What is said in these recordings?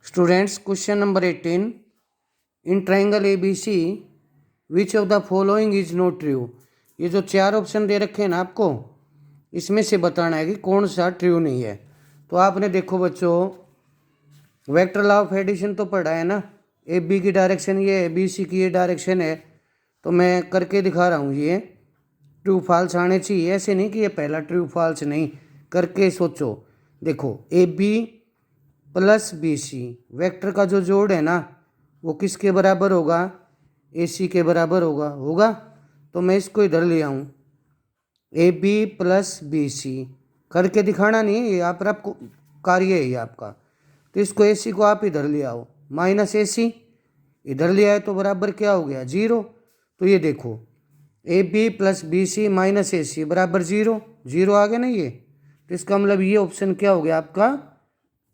Students, question number 18. In triangle ABC, which of the following is not true? ये जो चार option दे रखे हैं ना आपको, इसमें से बताना है कि कौन सा ट्रू नहीं है। तो आपने देखो बच्चों, वेक्टर लॉ ऑफ एडिशन तो पढ़ा है ना। ए बी की डायरेक्शन ये है, बी सी की ये डायरेक्शन है, तो मैं करके दिखा रहा हूँ। ये ट्रू फॉल्स आने चाहिए, ऐसे नहीं कि ये पहला ट्रू फॉल्स, नहीं, करके सोचो। देखो A B plus B C vector का जो जोड़ है ना, वो किसके बराबर होगा? ए सी के बराबर होगा। तो मैं इसको इधर ले आऊँ, A B plus B C, करके दिखाना नहीं है, ये आपको कार्य है ये आपका। तो इसको ए सी को आप इधर ले आओ, माइनस ए सी इधर ले आए तो बराबर क्या हो गया? 0। तो ये देखो A B plus B C minus A C बराबर 0, 0 आ गया ना ये। तो इसका मतलब ये ऑप्शन क्या हो गया आपका?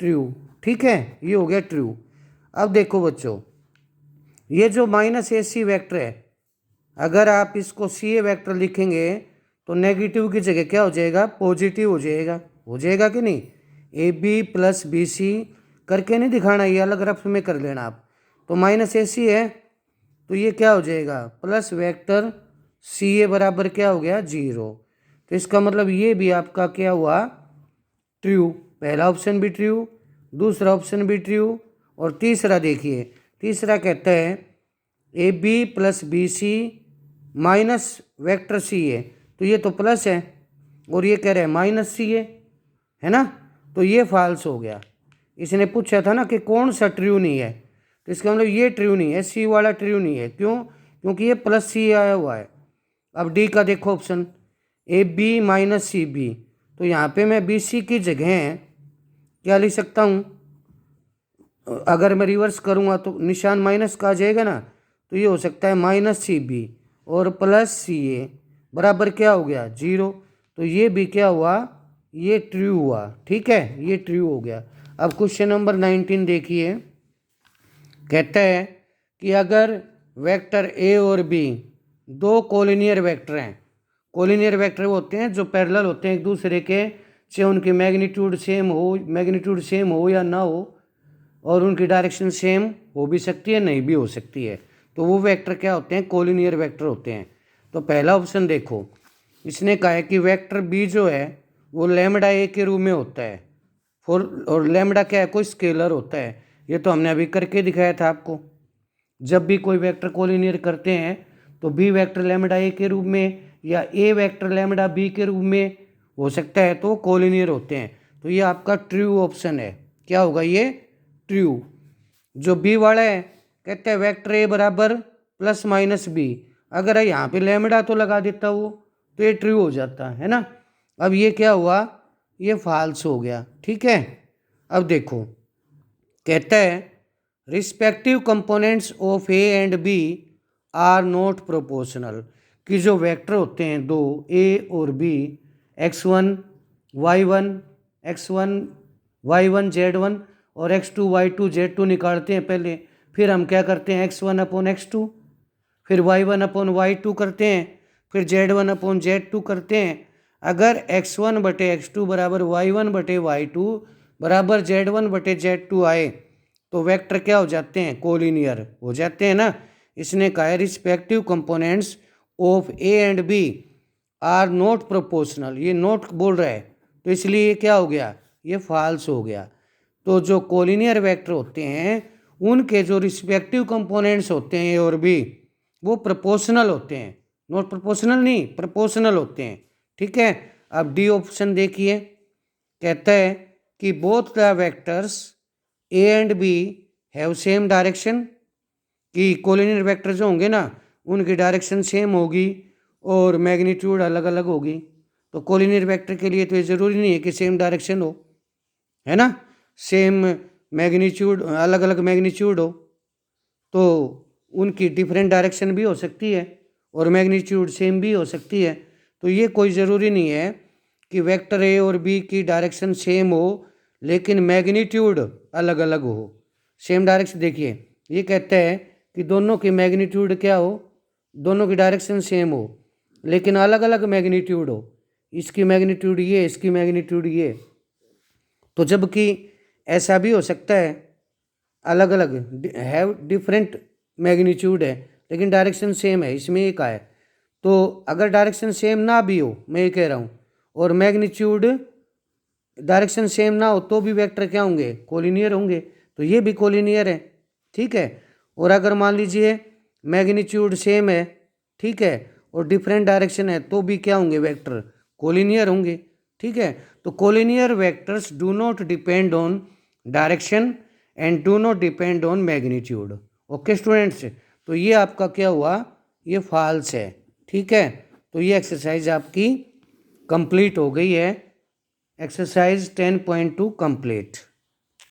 ट्रू। ठीक है, ये हो गया ट्रू। अब देखो बच्चों, ये जो माइनस ए सी वैक्टर है, अगर आप इसको सी ए वैक्टर लिखेंगे तो नेगेटिव की जगह क्या हो जाएगा? पॉजिटिव हो जाएगा कि नहीं? A B plus B C करके नहीं दिखाना, ये अलग रफ में कर लेना आप। तो माइनस ए सी है, तो ये क्या हो जाएगा? प्लस वेक्टर सी ए बराबर क्या हो गया? 0। तो इसका मतलब ये भी आपका क्या हुआ? ट्रू। पहला ऑप्शन भी ट्रू, दूसरा ऑप्शन भी ट्रू, और तीसरा देखिए, तीसरा कहता है A B plus B C minus vector C A, तो ये तो प्लस है और ये कह रहे हैं माइनस सी ए, है ना। तो ये फॉल्स हो गया। इसने पूछा था ना कि कौन सा ट्रू नहीं है, तो इसका मतलब ये ट्रू नहीं है, सी वाला ट्रू नहीं है। क्यों? क्योंकि ये प्लस सी आया हुआ है। अब डी का देखो option, A B minus C B, तो यहाँ पे मैं बी सी की जगह क्या लिख सकता हूँ? अगर मैं रिवर्स करूँगा तो निशान माइनस का आ जाएगा ना, तो ये हो सकता है माइनस सी बी और प्लस सी ए बराबर क्या हो गया? 0। तो ये भी क्या हुआ? ये ट्रू हुआ। ठीक है, ये ट्रू हो गया। अब क्वेश्चन नंबर 19 देखिए, कहता है कि अगर वेक्टर ए और बी दो कोलिनियर वेक्टर हैं, कोलिनियर वेक्टर वो होते हैं जो पैरेलल होते हैं एक दूसरे के, चाहे उनकी मैग्नीट्यूड सेम हो या ना हो, और उनकी डायरेक्शन सेम हो भी सकती है, नहीं भी हो सकती है, तो वो वेक्टर क्या होते हैं? कोलिनियर वेक्टर होते हैं। तो पहला ऑप्शन देखो, इसने कहा है कि वेक्टर बी जो है वो लैम्डा ए के रूप में होता है, और लैम्डा क्या है? कोई स्केलर होता है। ये तो हमने अभी करके दिखाया था आपको। जब भी कोई वेक्टर कोलिनियर करते हैं तो बी वेक्टर लैम्डा ए के रूप में या ए वेक्टर लैम्डा बी के रूप में हो सकता है, तो कोलिनियर होते हैं। तो ये आपका ट्रू ऑप्शन है। क्या होगा ये? ट्रू। जो बी वाला है, कहते हैं वेक्टर ए बराबर प्लस माइनस बी, अगर यहाँ पे लैम्डा तो लगा देता वो, तो ये ट्रू हो जाता है ना। अब ये क्या हुआ? ये फॉल्स हो गया। ठीक है, अब देखो, कहता है respective components of A and B are not proportional, कि जो वेक्टर होते हैं दो, ए और B, x1 y1 x1 y1 z1 और x2 y2 z2 निकालते हैं पहले, फिर हम क्या करते हैं? x1 अपॉन x2, फिर y1 अपॉन y2 करते हैं, फिर z1 अपॉन z2 करते हैं। अगर x1 बटे x2 बराबर y1 बटे y2 बराबर z1 बटे z2 आए, तो वेक्टर क्या हो जाते हैं? कोलिनियर हो जाते हैं ना। इसने कहा है respective components of A and B are not proportional, ये नॉट बोल रहा है, तो इसलिए ये क्या हो गया? ये फॉल्स हो गया। तो जो कोलिनियर वेक्टर होते हैं उनके जो रिस्पेक्टिव कंपोनेंट्स होते हैं ए और बी, वो प्रोपोर्शनल होते हैं, नॉट प्रोपोर्शनल नहीं, प्रोपोर्शनल होते हैं। ठीक है, अब डी ऑप्शन देखिए, कहता है कि both the vectors A and B have same direction, कि कोलिनियर वेक्टर जो होंगे ना उनकी डायरेक्शन सेम होगी और मैग्नीट्यूड अलग अलग होगी। तो कोलिनियर वेक्टर के लिए तो ये ज़रूरी नहीं है कि सेम डायरेक्शन हो, है ना, सेम मैग्नीट्यूड, अलग अलग मैग्नीट्यूड हो, तो उनकी डिफरेंट डायरेक्शन भी हो सकती है और मैग्नीट्यूड सेम भी हो सकती है। तो ये कोई ज़रूरी नहीं है कि वेक्टर ए और बी की डायरेक्शन सेम हो लेकिन मैग्नीट्यूड अलग अलग हो। सेम डायरेक्शन देखिए, ये कहता है कि दोनों की मैग्नीट्यूड क्या हो? दोनों की डायरेक्शन सेम हो लेकिन अलग अलग मैग्नीट्यूड हो, इसकी मैग्नीट्यूड ये, इसकी मैग्नीट्यूड ये। तो जबकि ऐसा भी हो सकता है अलग अलग हैव डिफरेंट मैग्नीट्यूड है लेकिन डायरेक्शन सेम है, इसमें एक है। तो अगर डायरेक्शन सेम ना भी हो, मैं ये कह रहा हूँ, और मैग्नीट्यूड डायरेक्शन सेम ना हो तो भी वेक्टर क्या होंगे, कोलिनियर होंगे। तो ये भी कोलिनियर है, ठीक है। और अगर मान लीजिए मैग्नीट्यूड सेम है, ठीक है, और डिफरेंट डायरेक्शन है तो भी क्या होंगे, वेक्टर कोलिनियर होंगे, ठीक है। तो collinear vectors do not depend on direction and do not depend on magnitude. Okay students, तो ये आपका क्या हुआ, ये फॉल्स है, ठीक है। तो ये एक्सरसाइज आपकी कंप्लीट हो गई है, एक्सरसाइज 10.2 कंप्लीट।